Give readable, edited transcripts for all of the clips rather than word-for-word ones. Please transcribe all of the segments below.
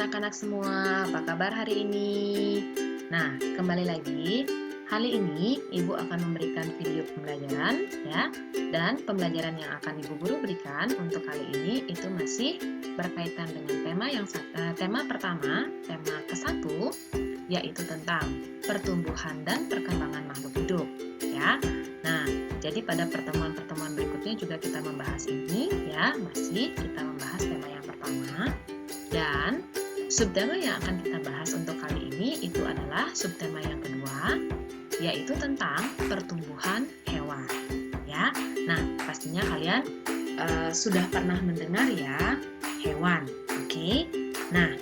anak-anak semua, apa kabar hari ini? Nah, kembali lagi. Kali ini Ibu akan memberikan video pembelajaran ya. Dan pembelajaran yang akan Ibu Guru berikan untuk kali ini itu masih berkaitan dengan tema pertama, tema ke-1, yaitu tentang pertumbuhan dan perkembangan makhluk hidup ya. Nah, jadi pada pertemuan-pertemuan berikutnya juga kita membahas ini ya, masih kita membahas tema yang pertama. Dan subtema yang akan kita bahas untuk kali ini itu adalah subtema yang kedua, yaitu tentang pertumbuhan hewan ya. Nah, pastinya kalian sudah pernah mendengar ya hewan. Oke. Nah,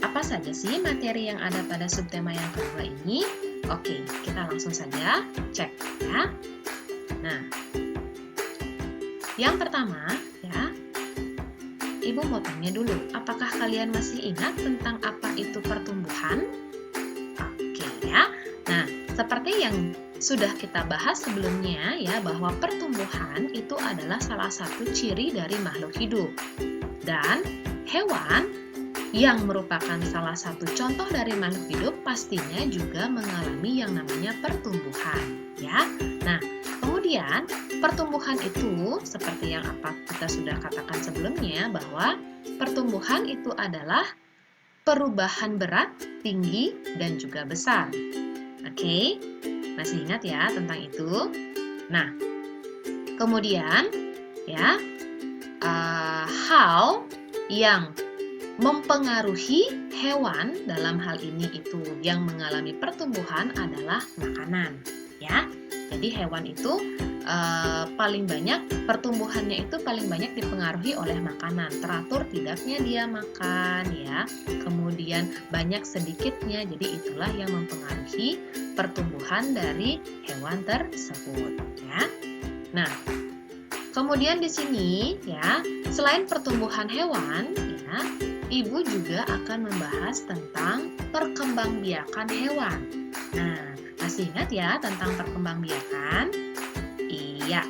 apa saja sih materi yang ada pada subtema yang kedua ini? Oke, kita langsung saja cek ya. Nah, yang pertama ya, Ibu mau tanya dulu, apakah kalian masih ingat tentang apa itu pertumbuhan? Oke ya. Nah, seperti yang sudah kita bahas sebelumnya ya, bahwa pertumbuhan itu adalah salah satu ciri dari makhluk hidup. Dan hewan yang merupakan salah satu contoh dari makhluk hidup pastinya juga mengalami yang namanya pertumbuhan ya. Nah, kemudian pertumbuhan itu seperti yang kita sudah katakan sebelumnya, bahwa pertumbuhan itu adalah perubahan berat, tinggi, dan juga besar. Oke, masih ingat ya tentang itu? Nah, kemudian ya, hal yang mempengaruhi hewan dalam hal ini itu yang mengalami pertumbuhan adalah makanan ya. Jadi hewan itu paling banyak pertumbuhannya itu paling banyak dipengaruhi oleh makanan. Teratur tidaknya dia makan ya. Kemudian banyak sedikitnya. Jadi itulah yang mempengaruhi pertumbuhan dari hewan tersebut ya. Nah, kemudian di sini ya, selain pertumbuhan hewan ya, Ibu juga akan membahas tentang perkembangbiakan hewan. Nah, masih ingat ya tentang perkembangbiakan? Iya.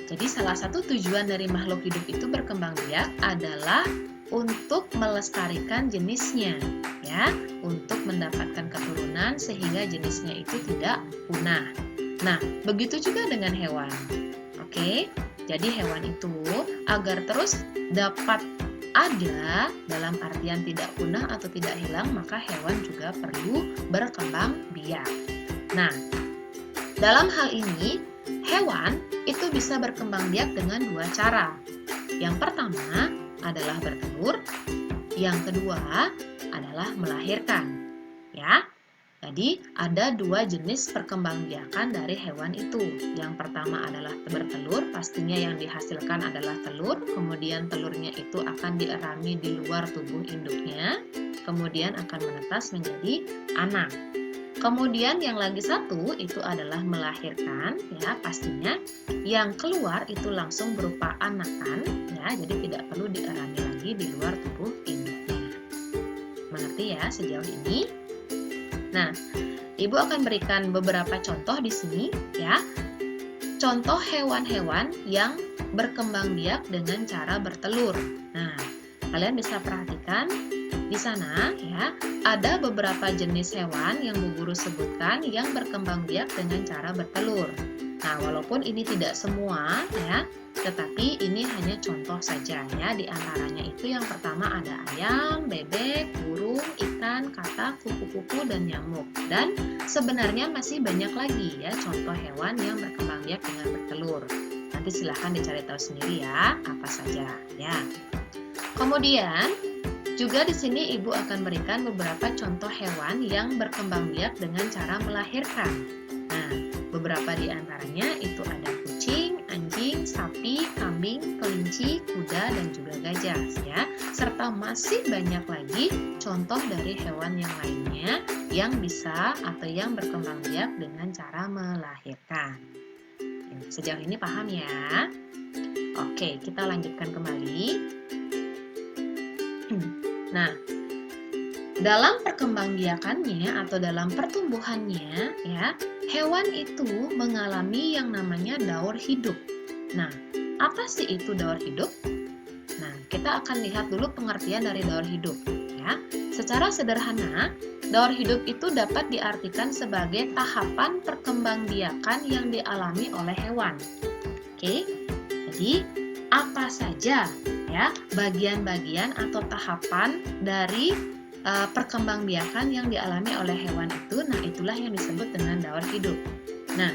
Jadi salah satu tujuan dari makhluk hidup itu berkembang biak adalah untuk melestarikan jenisnya ya, untuk mendapatkan keturunan sehingga jenisnya itu tidak punah. Nah, begitu juga dengan hewan. Oke. Jadi hewan itu agar terus dapat ada dalam artian tidak punah atau tidak hilang, maka hewan juga perlu berkembang biak. Nah, dalam hal ini hewan itu bisa berkembang biak dengan dua cara. Yang pertama adalah bertelur, yang kedua adalah melahirkan. Ya. Jadi ada dua jenis perkembangbiakan dari hewan itu. Yang pertama adalah bertelur, pastinya yang dihasilkan adalah telur, kemudian telurnya itu akan dierami di luar tubuh induknya, kemudian akan menetas menjadi anak. Kemudian yang lagi satu itu adalah melahirkan, ya pastinya yang keluar itu langsung berupa anakan, ya jadi tidak perlu dierami lagi di luar tubuh induknya. Mengerti ya sejauh ini? Nah, Ibu akan berikan beberapa contoh di sini ya. Contoh hewan-hewan yang berkembang biak dengan cara bertelur. Nah, kalian bisa perhatikan di sana ya, ada beberapa jenis hewan yang Bu Guru sebutkan yang berkembang biak dengan cara bertelur. Nah, walaupun ini tidak semua ya, tetapi ini hanya contoh saja ya. Di antaranya itu yang pertama ada ayam, bebek, burung, ikan, katak, kupu-kupu, dan nyamuk. Dan sebenarnya masih banyak lagi ya contoh hewan yang berkembang biak dengan bertelur. Nanti silahkan dicari tahu sendiri ya, apa saja ya. Kemudian juga di sini Ibu akan berikan beberapa contoh hewan yang berkembang biak dengan cara melahirkan. Nah, beberapa di antaranya itu ada kucing, anjing, sapi, kambing, kelinci, kuda, dan juga gajah ya. Serta masih banyak lagi contoh dari hewan yang lainnya yang bisa atau yang berkembang biak dengan cara melahirkan. Sejauh ini paham ya? Oke, kita lanjutkan kembali. Nah, dalam perkembangbiakannya atau dalam pertumbuhannya ya, hewan itu mengalami yang namanya daur hidup. Nah, apa sih itu daur hidup? Nah, kita akan lihat dulu pengertian dari daur hidup, ya. Secara sederhana, daur hidup itu dapat diartikan sebagai tahapan perkembangbiakan yang dialami oleh hewan. Oke, jadi apa saja ya bagian-bagian atau tahapan dari perkembangbiakan yang dialami oleh hewan itu? Nah, itulah yang disebut dengan daur hidup. Nah,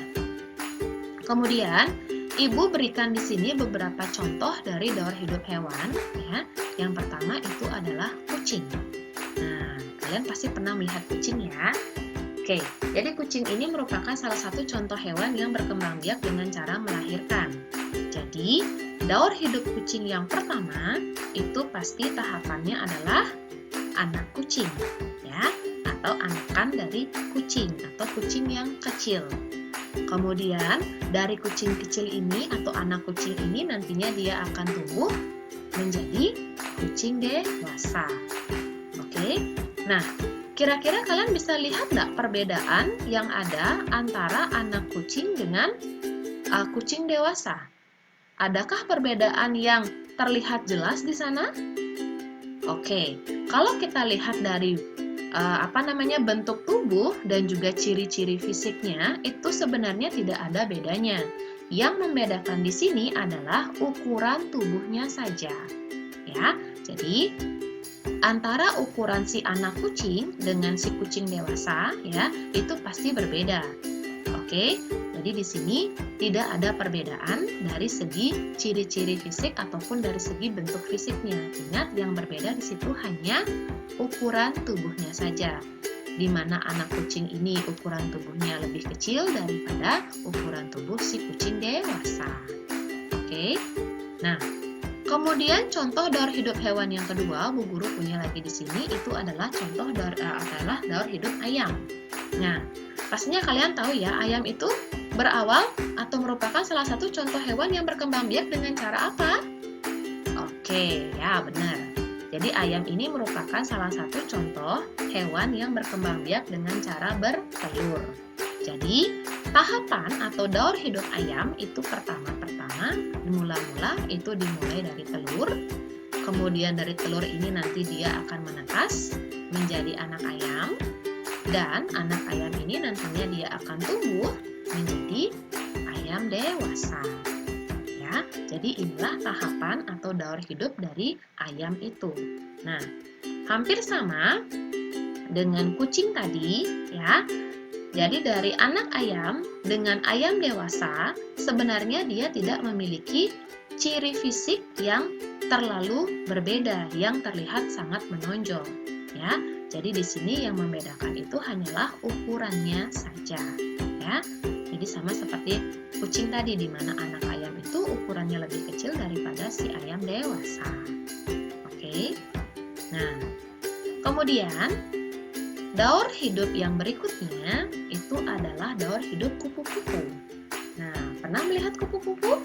kemudian Ibu berikan di sini beberapa contoh dari daur hidup hewan, ya. Yang pertama itu adalah kucing. Nah, kalian pasti pernah melihat kucing ya. Oke, jadi kucing ini merupakan salah satu contoh hewan yang berkembang biak dengan cara melahirkan. Jadi, daur hidup kucing yang pertama itu pasti tahapannya adalah anak kucing, ya, atau anakan dari kucing atau kucing yang kecil. Kemudian dari kucing kecil ini atau anak kucing ini nantinya dia akan tumbuh menjadi kucing dewasa. Oke, nah kira-kira kalian bisa lihat nggak perbedaan yang ada antara anak kucing dengan kucing dewasa? Adakah perbedaan yang terlihat jelas di sana? Oke, kalau kita lihat dari bentuk tubuh dan juga ciri-ciri fisiknya itu sebenarnya tidak ada bedanya. Yang membedakan di sini adalah ukuran tubuhnya saja. Ya, jadi antara ukuran si anak kucing dengan si kucing dewasa ya, itu pasti berbeda. Oke, jadi di sini tidak ada perbedaan dari segi ciri-ciri fisik ataupun dari segi bentuk fisiknya. Ingat, yang berbeda di situ hanya ukuran tubuhnya saja. Di mana anak kucing ini ukuran tubuhnya lebih kecil daripada ukuran tubuh si kucing dewasa. Oke. Nah, kemudian contoh daur hidup hewan yang kedua, Bu Guru punya lagi di sini itu adalah contoh daur hidup ayam. Nah, pastinya kalian tahu ya, ayam itu berawal atau merupakan salah satu contoh hewan yang berkembang biak dengan cara apa? Oke, ya benar. Jadi ayam ini merupakan salah satu contoh hewan yang berkembang biak dengan cara bertelur. Jadi, tahapan atau daur hidup ayam itu pertama-tama mula-mula itu dimulai dari telur. Kemudian dari telur ini nanti dia akan menetas menjadi anak ayam. Dan anak ayam ini nantinya dia akan tumbuh menjadi ayam dewasa. Ya, jadi inilah tahapan atau daur hidup dari ayam itu. Nah, hampir sama dengan kucing tadi, ya. Jadi dari anak ayam dengan ayam dewasa, sebenarnya dia tidak memiliki ciri fisik yang terlalu berbeda, yang terlihat sangat menonjol, ya. Jadi di sini yang membedakan itu hanyalah ukurannya saja, ya. Jadi sama seperti kucing tadi, di mana anak ayam itu ukurannya lebih kecil daripada si ayam dewasa. Oke. Nah, kemudian daur hidup yang berikutnya itu adalah daur hidup kupu-kupu. Nah, pernah melihat kupu-kupu?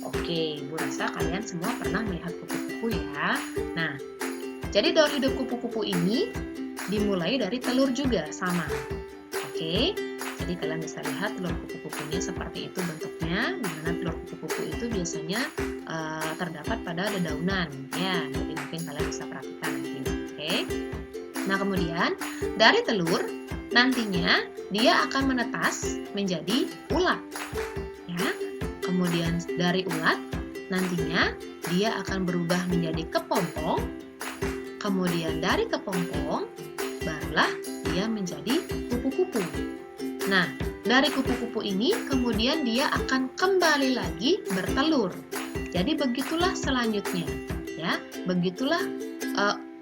Oke, Bu rasa kalian semua pernah melihat kupu-kupu ya. Nah, jadi daur hidup kupu-kupu ini dimulai dari telur juga, sama. Oke, jadi kalian bisa lihat telur kupu-kupunya seperti itu bentuknya, di mana telur kupu-kupu itu biasanya terdapat pada dedaunan, ya. Jadi mungkin kalian bisa perhatikan nanti. Oke. Nah, kemudian dari telur nantinya dia akan menetas menjadi ulat, ya. Kemudian dari ulat nantinya dia akan berubah menjadi kepompong. Kemudian dari kepompong barulah dia menjadi kupu-kupu. Nah, dari kupu-kupu ini kemudian dia akan kembali lagi bertelur. Jadi begitulah selanjutnya, ya. Begitulah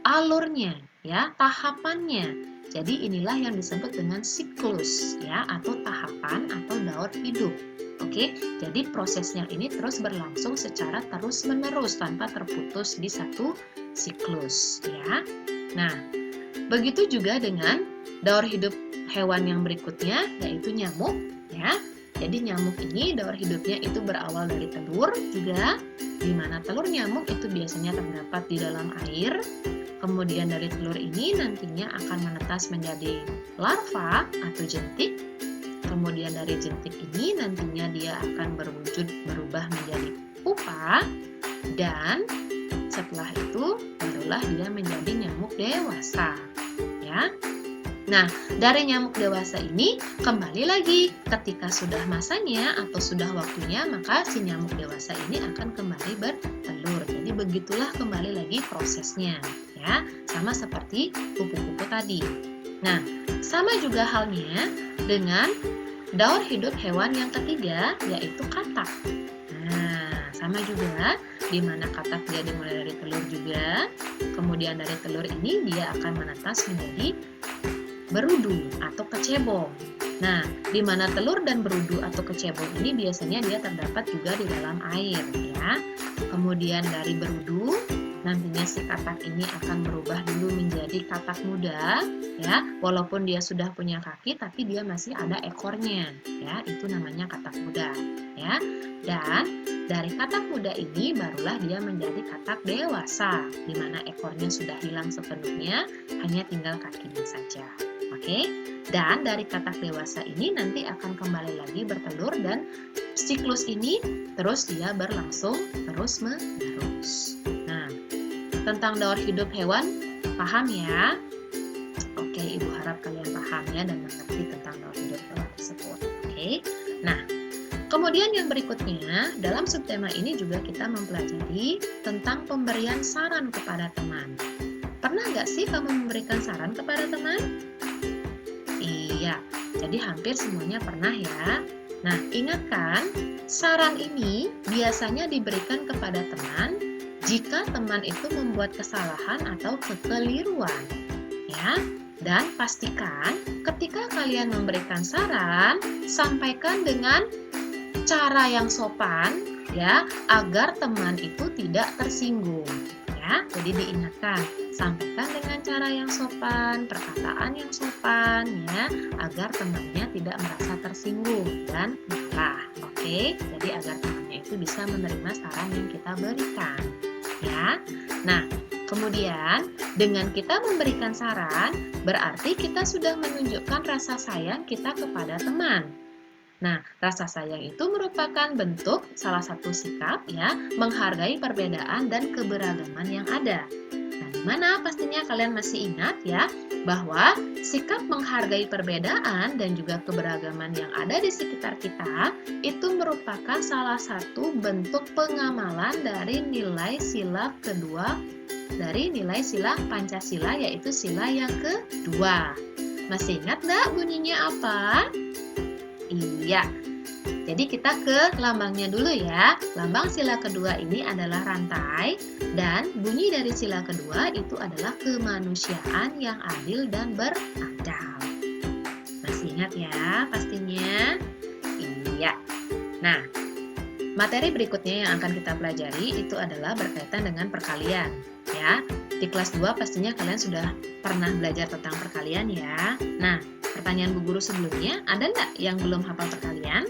alurnya, ya, tahapannya. Jadi inilah yang disebut dengan siklus, ya, atau tahapan atau daur hidup. Oke, jadi prosesnya ini terus berlangsung secara terus-menerus tanpa terputus di satu siklus, ya. Nah, begitu juga dengan daur hidup hewan yang berikutnya, yaitu nyamuk, ya. Jadi nyamuk ini daur hidupnya itu berawal dari telur juga, di mana telur nyamuk itu biasanya terdapat di dalam air. Kemudian dari telur ini nantinya akan menetas menjadi larva atau jentik. Kemudian dari jentik ini nantinya dia akan berubah menjadi pupa, dan Setelah itu barulah dia menjadi nyamuk dewasa, ya. Nah, dari nyamuk dewasa ini kembali lagi ketika sudah masanya atau sudah waktunya, maka si nyamuk dewasa ini akan kembali bertelur. Jadi begitulah kembali lagi prosesnya, ya. Sama seperti kupu-kupu tadi. Nah, sama juga halnya dengan daur hidup hewan yang ketiga, yaitu katak. Nah, sama juga, di mana katak dia dimulai dari telur juga, kemudian dari telur ini dia akan menetas menjadi berudu atau kecebong. Nah, di mana telur dan berudu atau kecebong ini biasanya dia terdapat juga di dalam air, ya. Kemudian dari berudu, nantinya si katak ini akan berubah dulu menjadi katak muda, ya. Walaupun dia sudah punya kaki, tapi dia masih ada ekornya, ya. Itu namanya katak muda, ya. Dan dari katak muda ini barulah dia menjadi katak dewasa, di mana ekornya sudah hilang sepenuhnya, hanya tinggal kakinya saja. Oke, dan dari katak dewasa ini nanti akan kembali lagi bertelur dan siklus ini terus dia berlangsung terus-menerus. Nah, tentang daur hidup hewan, paham ya? Oke, Ibu harap kalian paham ya dan mengerti tentang daur hidup hewan tersebut. Oke, nah kemudian yang berikutnya, dalam subtema ini juga kita mempelajari tentang pemberian saran kepada teman. Pernah nggak sih kamu memberikan saran kepada teman? Iya, jadi hampir semuanya pernah ya. Nah, ingatkan, saran ini biasanya diberikan kepada teman jika teman itu membuat kesalahan atau kekeliruan. Ya, dan pastikan ketika kalian memberikan saran, sampaikan dengan cara yang sopan ya, agar teman itu tidak tersinggung. Ya, jadi diingatkan, sampaikan dengan cara yang sopan, perkataan yang sopan ya, agar temannya tidak merasa tersinggung dan marah. Oke, jadi agar temannya itu bisa menerima saran yang kita berikan. Ya. Nah, kemudian dengan kita memberikan saran, berarti kita sudah menunjukkan rasa sayang kita kepada teman. Nah, rasa sayang itu merupakan bentuk salah satu sikap ya, menghargai perbedaan dan keberagaman yang ada. Nah, di mana pastinya kalian masih ingat ya, bahwa sikap menghargai perbedaan dan juga keberagaman yang ada di sekitar kita itu merupakan salah satu bentuk pengamalan dari nilai sila kedua, dari nilai sila Pancasila, yaitu sila yang kedua. Masih ingat nggak bunyinya apa? Iya, jadi kita ke lambangnya dulu ya. Lambang sila kedua ini adalah rantai dan bunyi dari sila kedua itu adalah kemanusiaan yang adil dan beradab. Masih ingat ya pastinya? Iya. Nah, materi berikutnya yang akan kita pelajari itu adalah berkaitan dengan perkalian ya. Di kelas 2 pastinya kalian sudah pernah belajar tentang perkalian ya. Nah, pertanyaan Bu Guru sebelumnya, ada nggak yang belum hafal perkalian?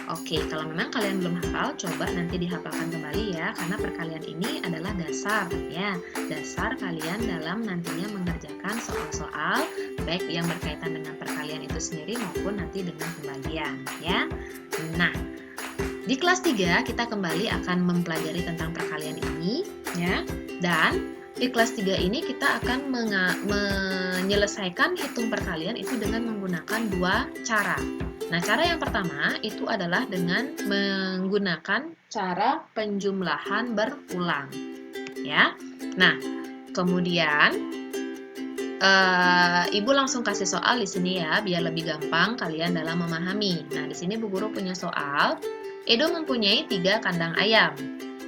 Oke, kalau memang kalian belum hafal, coba nanti dihafalkan kembali ya, karena perkalian ini adalah dasar ya, dasar kalian dalam nantinya mengerjakan soal-soal baik yang berkaitan dengan perkalian itu sendiri maupun nanti dengan pembagian ya. Nah, di kelas 3 kita kembali akan mempelajari tentang perkalian ini ya, dan di kelas 3 ini kita akan menyelesaikan hitung perkalian itu dengan menggunakan dua cara. Nah, cara yang pertama itu adalah dengan menggunakan cara penjumlahan berulang. Ya. Nah, kemudian Ibu langsung kasih soal di sini ya, biar lebih gampang kalian dalam memahami. Nah, di sini Bu Guru punya soal. Edo mempunyai 3 kandang ayam.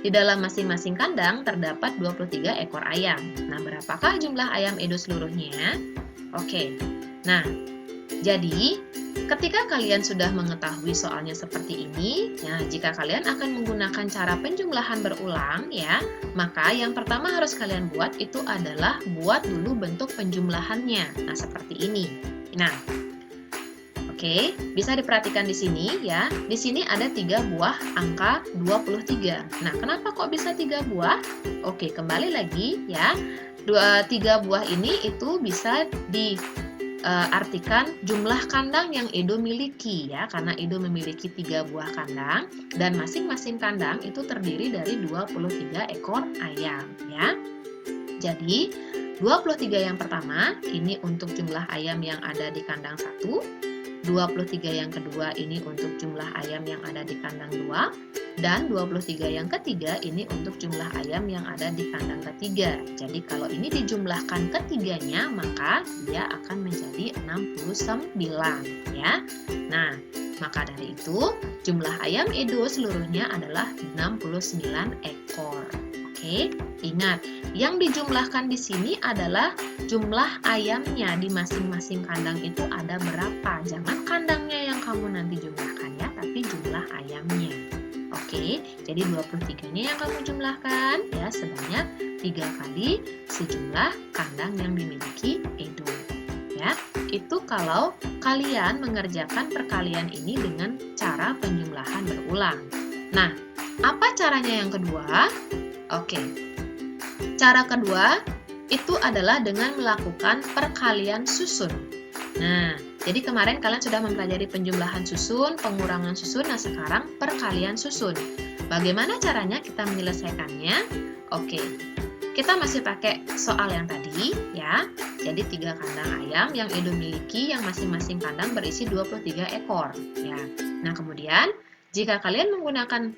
Di dalam masing-masing kandang terdapat 23 ekor ayam. Nah, berapakah jumlah ayam Edo seluruhnya? Oke. Nah, jadi ketika kalian sudah mengetahui soalnya seperti ini, ya, jika kalian akan menggunakan cara penjumlahan berulang, ya, maka yang pertama harus kalian buat itu adalah buat dulu bentuk penjumlahannya. Nah, seperti ini. Nah, oke, bisa diperhatikan di sini ya. Di sini ada 3 buah angka 23. Nah, kenapa kok bisa 3 buah? Oke, kembali lagi ya. 3 buah ini itu bisa artikan jumlah kandang yang Edo miliki ya, karena Edo memiliki 3 buah kandang dan masing-masing kandang itu terdiri dari 23 ekor ayam ya. Jadi 23 yang pertama ini untuk jumlah ayam yang ada di kandang 1, 23 yang kedua ini untuk jumlah ayam yang ada di kandang 2, dan 23 yang ketiga ini untuk jumlah ayam yang ada di kandang ketiga. Jadi kalau ini dijumlahkan ketiganya maka dia akan menjadi 69 ya. Nah, maka dari itu jumlah ayam Edo seluruhnya adalah 69 ekor. Oke, ingat yang dijumlahkan di sini adalah jumlah ayamnya di masing-masing kandang itu ada berapa. Jangan kandangnya yang kamu nanti jumlahkan ya, tapi jumlah ayamnya. Oke, jadi 23-nya yang kamu jumlahkan ya sebanyak 3 kali sejumlah kandang yang dimiliki Edo. Ya, itu kalau kalian mengerjakan perkalian ini dengan cara penjumlahan berulang. Nah, apa caranya yang kedua? Oke, cara kedua itu adalah dengan melakukan perkalian susun. Nah, jadi kemarin kalian sudah mempelajari penjumlahan susun, pengurangan susun, nah sekarang perkalian susun. Bagaimana caranya kita menyelesaikannya? Oke, kita masih pakai soal yang tadi ya. Jadi 3 kandang ayam yang Edo miliki yang masing-masing kandang berisi 23 ekor ya. Nah, kemudian jika kalian menggunakan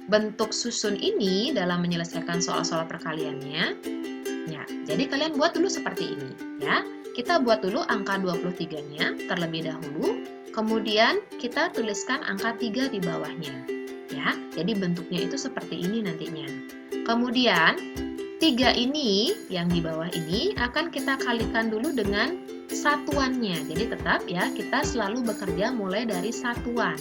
bentuk susun ini dalam menyelesaikan soal-soal perkaliannya, ya, jadi kalian buat dulu seperti ini ya. Kita buat dulu angka 23-nya terlebih dahulu, kemudian kita tuliskan angka 3 di bawahnya ya. Jadi bentuknya itu seperti ini nantinya. Kemudian 3 ini yang di bawah ini akan kita kalikan dulu dengan satuannya. Jadi tetap ya kita selalu bekerja mulai dari satuan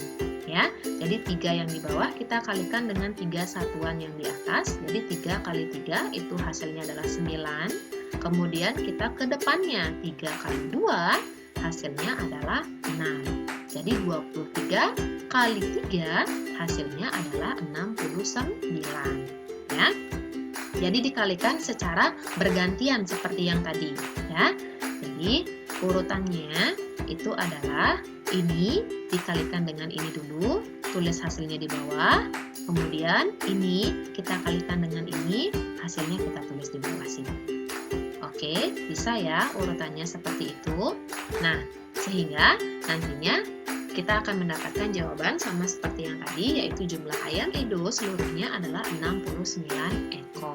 ya. Jadi 3 yang di bawah kita kalikan dengan 3 satuan yang di atas. Jadi 3 kali 3 itu hasilnya adalah 9. Kemudian kita ke depannya 3 kali 2 hasilnya adalah 6. Jadi 23 kali 3 hasilnya adalah 69 ya. Jadi dikalikan secara bergantian seperti yang tadi ya. Jadi urutannya itu adalah ini dikalikan dengan ini dulu, tulis hasilnya di bawah. Kemudian ini kita kalikan dengan ini, hasilnya kita tulis di bawah sini. Oke, bisa ya urutannya seperti itu. Nah, sehingga nantinya kita akan mendapatkan jawaban sama seperti yang tadi, yaitu jumlah ayam Edo seluruhnya adalah 69 ekor.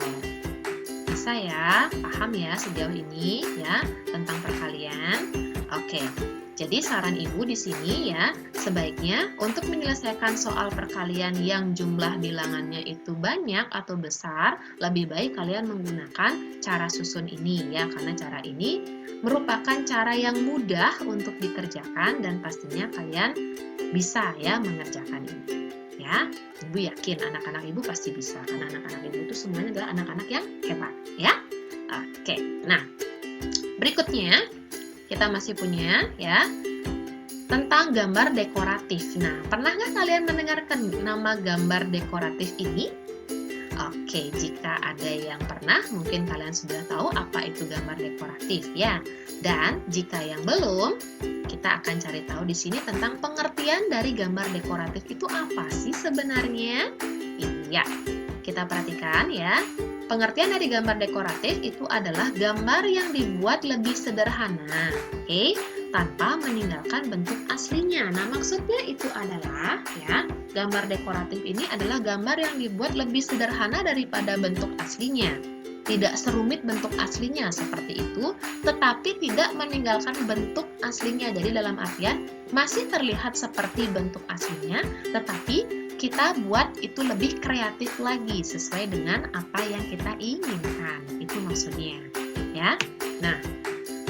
Bisa ya, paham ya sejauh ini ya tentang perkalian. Oke. Jadi saran ibu di sini ya, sebaiknya untuk menyelesaikan soal perkalian yang jumlah bilangannya itu banyak atau besar, lebih baik kalian menggunakan cara susun ini ya, karena cara ini merupakan cara yang mudah untuk dikerjakan dan pastinya kalian bisa ya mengerjakan ini. Ya, ibu yakin anak-anak ibu pasti bisa, karena anak-anak ibu itu semuanya adalah anak-anak yang hebat ya. Oke, nah berikutnya kita masih punya ya tentang gambar dekoratif. Nah, pernah nggak kalian mendengarkan nama gambar dekoratif ini? Oke, jika ada yang pernah, mungkin kalian sudah tahu apa itu gambar dekoratif ya. Dan jika yang belum, kita akan cari tahu di sini tentang pengertian dari gambar dekoratif itu apa sih sebenarnya? Iya, kita perhatikan ya. Pengertian dari gambar dekoratif itu adalah gambar yang dibuat lebih sederhana, oke, tanpa meninggalkan bentuk aslinya. Nah, maksudnya itu adalah ya, gambar dekoratif ini adalah gambar yang dibuat lebih sederhana daripada bentuk aslinya. Tidak serumit bentuk aslinya seperti itu, tetapi tidak meninggalkan bentuk aslinya. Jadi dalam artian masih terlihat seperti bentuk aslinya, tetapi kita buat itu lebih kreatif lagi sesuai dengan apa yang kita inginkan. Itu maksudnya ya. Nah,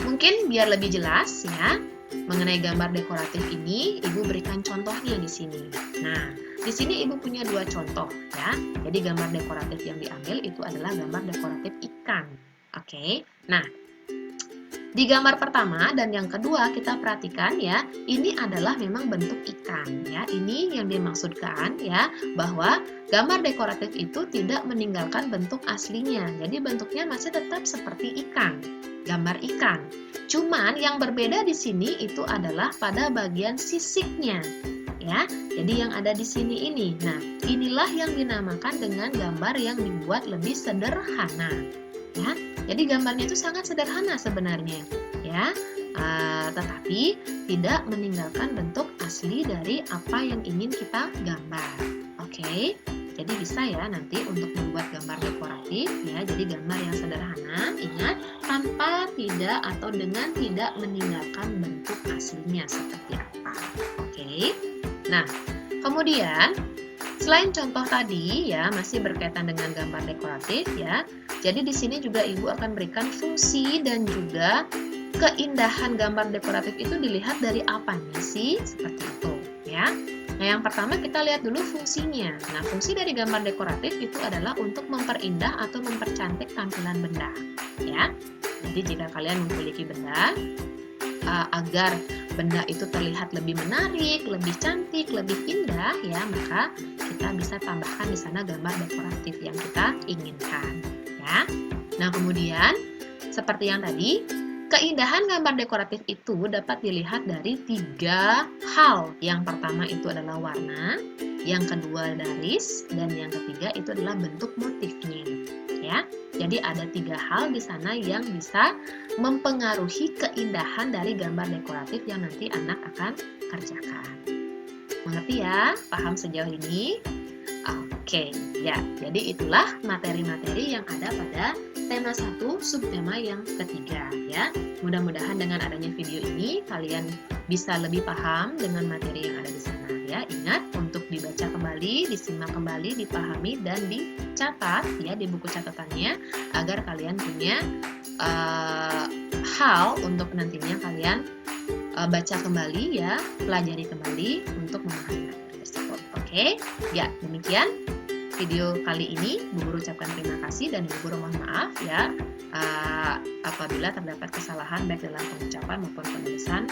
mungkin biar lebih jelas ya mengenai gambar dekoratif ini, ibu berikan contohnya di sini. Nah, di sini ibu punya 2 contoh ya. Jadi gambar dekoratif yang diambil itu adalah gambar dekoratif ikan. Oke. Nah, Di gambar pertama dan yang kedua kita perhatikan ya, ini adalah memang bentuk ikan ya. Ini yang dimaksudkan ya, bahwa gambar dekoratif itu tidak meninggalkan bentuk aslinya. Jadi bentuknya masih tetap seperti ikan, gambar ikan. Cuman yang berbeda di sini itu adalah pada bagian sisiknya ya. Jadi yang ada di sini ini. Nah, inilah yang dinamakan dengan gambar yang dibuat lebih sederhana ya. Jadi gambarnya itu sangat sederhana sebenarnya ya, tetapi tidak meninggalkan bentuk asli dari apa yang ingin kita gambar. Oke, jadi bisa ya nanti untuk membuat gambar dekoratif ya. Jadi gambar yang sederhana, ingat tanpa tidak atau dengan tidak meninggalkan bentuk aslinya seperti apa. Oke, nah kemudian selain contoh tadi ya, masih berkaitan dengan gambar dekoratif ya. Jadi di sini juga Ibu akan berikan fungsi dan juga keindahan gambar dekoratif itu dilihat dari apanya sih? Seperti itu ya. Nah, yang pertama kita lihat dulu fungsinya. Nah, fungsi dari gambar dekoratif itu adalah untuk memperindah atau mempercantik tampilan benda ya. Jadi jika kalian memiliki benda, agar benda itu terlihat lebih menarik, lebih cantik, lebih indah ya, maka kita bisa tambahkan di sana gambar dekoratif yang kita inginkan ya. Nah, kemudian seperti yang tadi, keindahan gambar dekoratif itu dapat dilihat dari 3 hal. Yang pertama itu adalah warna, yang kedua garis, dan yang ketiga itu adalah bentuk motifnya ya. Jadi ada 3 hal di sana yang bisa mempengaruhi keindahan dari gambar dekoratif yang nanti anak akan kerjakan. Mengerti ya? Paham sejauh ini? Oke, ya. Jadi itulah materi-materi yang ada pada tema 1 subtema yang ketiga ya. Mudah-mudahan dengan adanya video ini kalian bisa lebih paham dengan materi yang ada di sana ya. Ingat untuk dibaca kembali, disimak kembali, dipahami dan dicatat ya di buku catatannya agar kalian punya hal untuk nantinya kalian baca kembali ya, pelajari kembali untuk memahami materi tersebut. Oke, ya demikian video kali ini. Bu Guru ucapkan terima kasih dan Ibu Guru mohon maaf ya apabila terdapat kesalahan baik dalam pengucapan maupun penulisan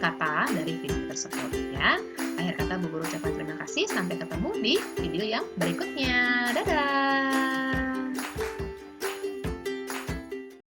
kata dari video tersebut ya. Akhir kata Bu Guru ucapkan terima kasih. Sampai ketemu di video yang berikutnya. Dadah!